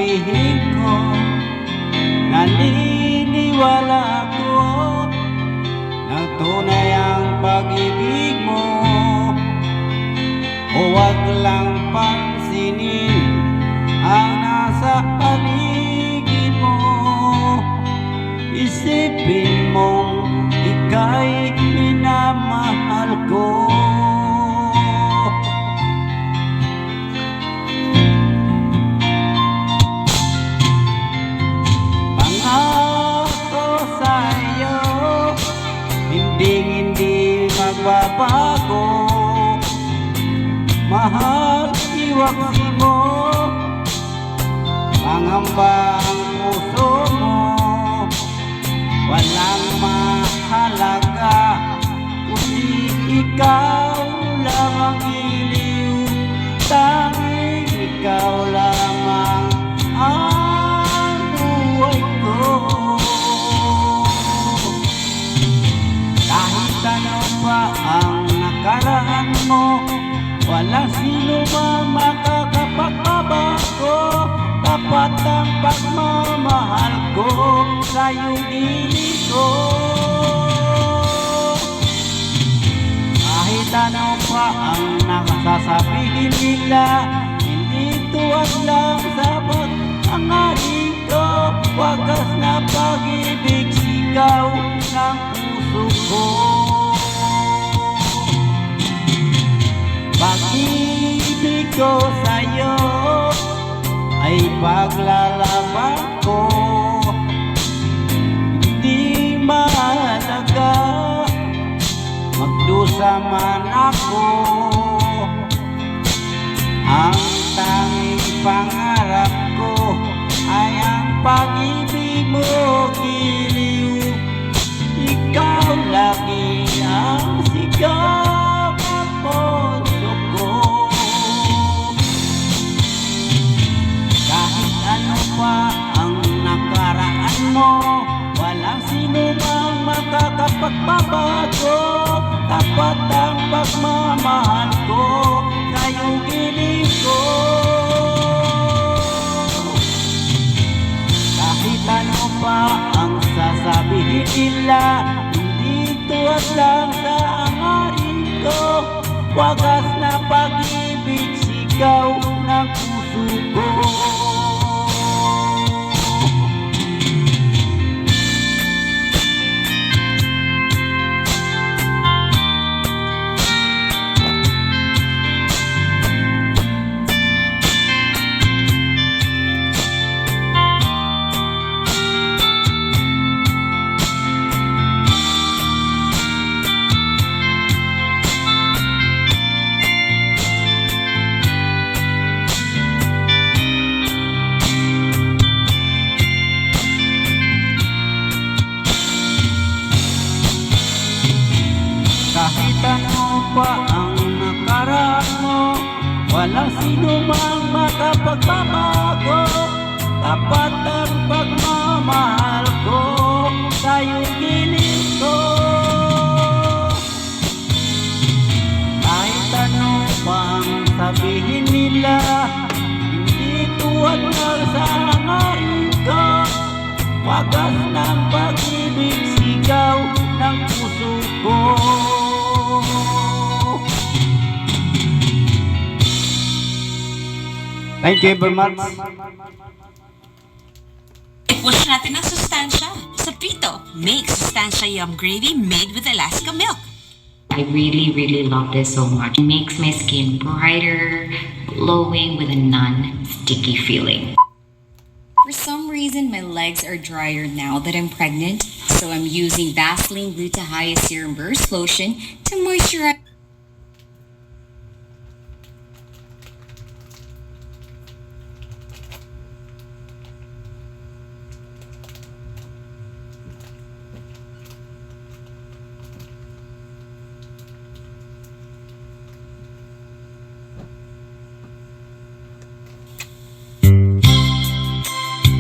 sasabihin ko, naniniwala ako na tunay ang pag-ibig mo. Huwag lang pansinin ang nasa paligid mo. Isipin mong ika'y minamahal ko. Pangako sa'yo, hindi magbabago. Mahal, iwaksi mo, pangamba ang puso mo. Walang mahalaga, kundi ikaw lang ang iliw. Tanging ikaw lamang ang buhay ko. Kahit ano pa ang nakaraan mo, walang sino mang makakapagbabago. Tapat ang pagmamahal ko sa iyong hiling ko. Kahit ano pa ang nakasasabihin nila, hindi tuwag lang sa pag-angarin ko. Wagas na pag-ibig, sigaw ng puso ko. Pag-ibig ko sa'yo ay paglalaban ko. Hindi mahalaga magdusa man ako. Ang tanging pangarap ko ay ang pag-ibig mo, giliw. Ikaw lagi ang sigaw ng puso ko. Kahit ano pa ang nakaraan mo, walang sino mang makakapagbabago. Tapat ang pagmamahal ko sa iyong hiling ko. Kahit ano pa ang sasabihin nila, hindi tuwag lang sa angarin ko. Wagas na pag-ibig, sigaw ng puso ko. Kahit ano pa ang nakaraan mo, walang sino mang makapagbabago. Tapat ang pagmamahal ko sa iyong hiling ko. Kahit ano pa ang sabihin nila, hindi tuwad lang sa hangarin ko. Wagas ng pag-ibig, sigaw ng puso ko. Thank you very much. I-push natin ang sustansya. Saprito, make sustansya yum gravy made with Alaska milk. I really love this so much. It makes my skin brighter, glowing with a non-sticky feeling. For some reason, my legs are drier now that I'm pregnant, so I'm using Vaseline Gluta-Hya Serum Burst Lotion to moisturize